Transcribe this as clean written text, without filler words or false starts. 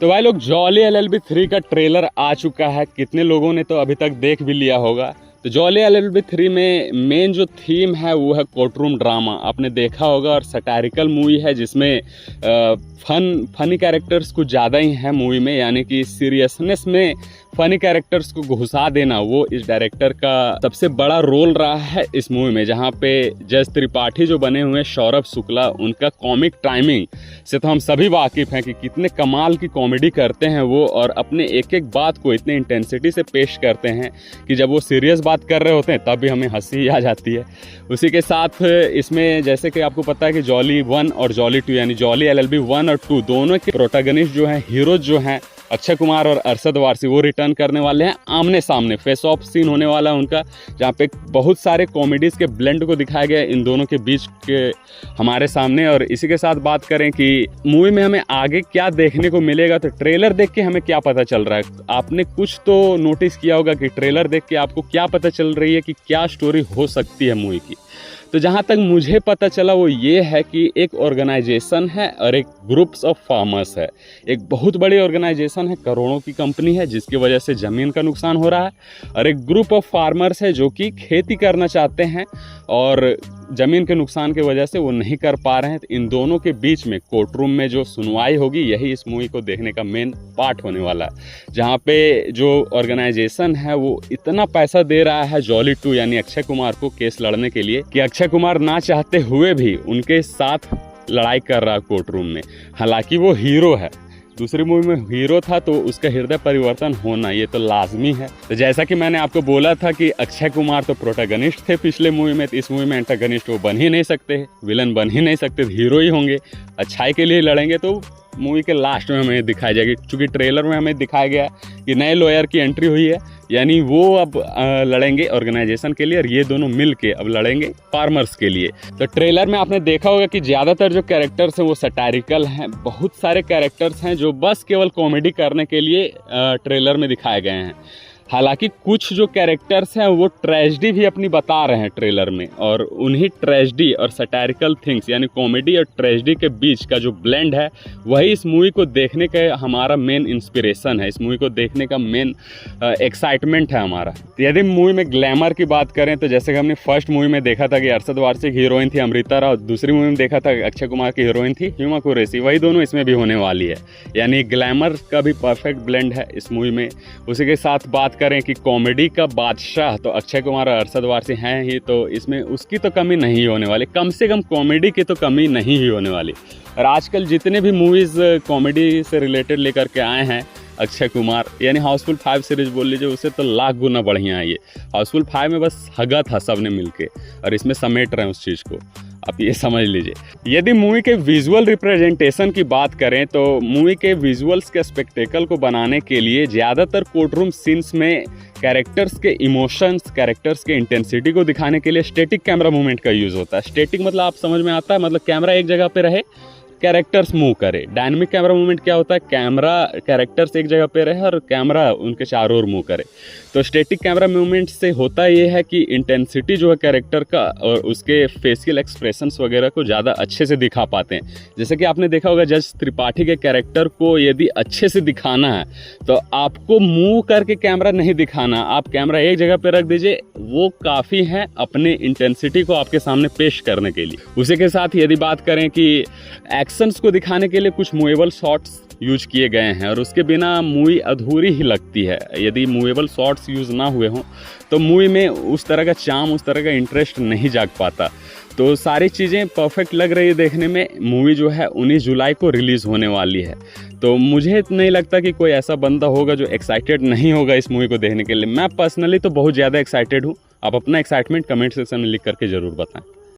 तो भाई लोग जॉली LLB 3 का ट्रेलर आ चुका है। कितने लोगों ने तो अभी तक देख भी लिया होगा। तो जॉली LLB 3 में मेन जो थीम है वो है कोर्टरूम ड्रामा, आपने देखा होगा। और सटारिकल मूवी है जिसमें फनी कैरेक्टर्स कुछ ज़्यादा ही है मूवी में, यानी कि सीरियसनेस में फनी कैरेक्टर्स को घुसा देना वो इस डायरेक्टर का सबसे बड़ा रोल रहा है इस मूवी में। जहाँ पे जज त्रिपाठी जो बने हुए हैं सौरभ शुक्ला, उनका कॉमिक टाइमिंग से तो हम सभी वाकिफ़ हैं कि कितने कमाल की कॉमेडी करते हैं वो, और अपने एक एक बात को इतने इंटेंसिटी से पेश करते हैं कि जब वो सीरियस बात कर रहे होते हैं तब भी हमें हंसी आ जाती है। उसी के साथ इसमें जैसे कि आपको पता है कि जॉली 1 और जॉली 2 यानी जॉली LLB 1 और 2 दोनों के प्रोटैगनिस्ट जो हैं, हीरोज जो हैं, अक्षय कुमार और अरशद वारसी, वो रिटर्न करने वाले हैं। आमने सामने फेस ऑफ सीन होने वाला है उनका, जहाँ पे बहुत सारे कॉमेडीज़ के ब्लेंड को दिखाया गया है इन दोनों के बीच के हमारे सामने। और इसी के साथ बात करें कि मूवी में हमें आगे क्या देखने को मिलेगा, तो ट्रेलर देख के हमें क्या पता चल रहा है। आपने कुछ तो नोटिस किया होगा कि ट्रेलर देख के आपको क्या पता चल रही है कि क्या स्टोरी हो सकती है मूवी की। तो जहाँ तक मुझे पता चला वो ये है कि एक ऑर्गेनाइजेशन है और एक ग्रुप्स ऑफ फार्मर्स है। एक बहुत बड़ी ऑर्गेनाइजेशन है, करोड़ों की कंपनी है जिसकी वजह से ज़मीन का नुकसान हो रहा है, और एक ग्रुप ऑफ फार्मर्स है जो कि खेती करना चाहते हैं और ज़मीन के नुकसान की वजह से वो नहीं कर पा रहे हैं। तो इन दोनों के बीच में कोर्ट रूम में जो सुनवाई होगी, यही इस मूवी को देखने का मेन पार्ट होने वाला है। जहाँ पे जो ऑर्गेनाइजेशन है वो इतना पैसा दे रहा है जॉली 2 यानी अक्षय कुमार को केस लड़ने के लिए कि अक्षय कुमार ना चाहते हुए भी उनके साथ लड़ाई कर रहा है कोर्ट रूम में। हालांकि वो हीरो है, दूसरी मूवी में हीरो था तो उसका हृदय परिवर्तन होना ये तो लाजमी है। तो जैसा कि मैंने आपको बोला था कि अक्षय कुमार तो प्रोटैगनिस्ट थे पिछले मूवी में, तो इस मूवी में एंटागनिस्ट वो बन ही नहीं सकते, विलन बन ही नहीं सकते, हीरो ही होंगे। अच्छाई के लिए लड़ेंगे तो मूवी के लास्ट में हमें दिखाई जाएगी, क्योंकि ट्रेलर में हमें दिखाया गया कि नए लॉयर की एंट्री हुई है, यानी वो अब लड़ेंगे ऑर्गेनाइजेशन के लिए और ये दोनों मिल के अब लड़ेंगे फार्मर्स के लिए। तो ट्रेलर में आपने देखा होगा कि ज़्यादातर जो कैरेक्टर्स हैं वो सटारिकल हैं। बहुत सारे कैरेक्टर्स हैं जो बस केवल कॉमेडी करने के लिए ट्रेलर में दिखाए गए हैं। हालांकि कुछ जो कैरेक्टर्स हैं वो ट्रेजेडी भी अपनी बता रहे हैं ट्रेलर में, और उन्हीं ट्रेजेडी और सटारिकल थिंग्स यानी कॉमेडी और ट्रेजेडी के बीच का जो ब्लेंड है वही इस मूवी को देखने का हमारा मेन इंस्पिरेशन है, इस मूवी को देखने का मेन एक्साइटमेंट है हमारा। तो यदि मूवी में ग्लैमर की बात करें तो जैसे कि हमने फर्स्ट मूवी में देखा था कि अरशद वारसी की हीरोइन थी अमृता राव, दूसरी मूवी में देखा था अक्षय कुमार की हीरोइन थी हुमा कुरैशी, वही दोनों इसमें भी होने वाली है। यानी ग्लैमर का भी परफेक्ट ब्लेंड है इस मूवी में। उसी के साथ बात करें कि कॉमेडी का बादशाह तो अक्षय कुमार और अरशद वारसी हैं ही, तो इसमें उसकी तो कमी नहीं होने वाली, कम से कम कॉमेडी की तो कमी नहीं ही होने वाली। और आजकल जितने भी मूवीज़ कॉमेडी से रिलेटेड लेकर के आए हैं अक्षय कुमार, यानी हाउसफुल 5 सीरीज बोल लीजिए, उससे तो लाख गुना बढ़िया है ये। हाउसफुल 5 में बस हगा था सबने मिलके, और इसमें समेट रहे हैं उस चीज़ को, आप ये समझ लीजिए। यदि मूवी के विजुअल रिप्रेजेंटेशन की बात करें तो मूवी के विजुअल्स के स्पेक्टेकल को बनाने के लिए ज़्यादातर कोर्टरूम सीन्स में कैरेक्टर्स के इमोशंस, कैरेक्टर्स के इंटेंसिटी को दिखाने के लिए स्टैटिक कैमरा मूवमेंट का यूज़ होता है। स्टैटिक मतलब आप समझ में आता है, मतलब कैमरा एक जगह पे रहे, कैरेक्टर्स मूव करे। डायनामिक कैमरा मूवमेंट क्या होता है, कैमरा कैरेक्टर्स एक जगह पे रहे और कैमरा उनके चारों ओर मूव करे। तो स्टैटिक कैमरा मूवमेंट से होता ये है कि इंटेंसिटी जो है कैरेक्टर का और उसके फेशियल एक्सप्रेशंस वगैरह को ज़्यादा अच्छे से दिखा पाते हैं। जैसे कि आपने देखा होगा जज त्रिपाठी के कैरेक्टर को यदि अच्छे से दिखाना है तो आपको मूव करके कैमरा नहीं दिखाना, आप कैमरा एक जगह पे रख दीजिए, वो काफ़ी है अपने इंटेंसिटी को आपके सामने पेश करने के लिए। उसी के साथ यदि बात करें कि एक्शंस को दिखाने के लिए कुछ मूवेबल शॉट्स यूज किए गए हैं, और उसके बिना मूवी अधूरी ही लगती है। यदि मूवेबल शॉट्स यूज़ ना हुए हों तो मूवी में उस तरह का चार्म, उस तरह का इंटरेस्ट नहीं जाग पाता। तो सारी चीज़ें परफेक्ट लग रही है देखने में। मूवी जो है 19 जुलाई को रिलीज़ होने वाली है, तो मुझे नहीं लगता कि कोई ऐसा बंदा होगा जो एक्साइटेड नहीं होगा इस मूवी को देखने के लिए। मैं पर्सनली तो बहुत ज़्यादा एक्साइटेड हूँ। आप अपना एक्साइटमेंट कमेंट सेक्शन में लिख करके ज़रूर बताएं।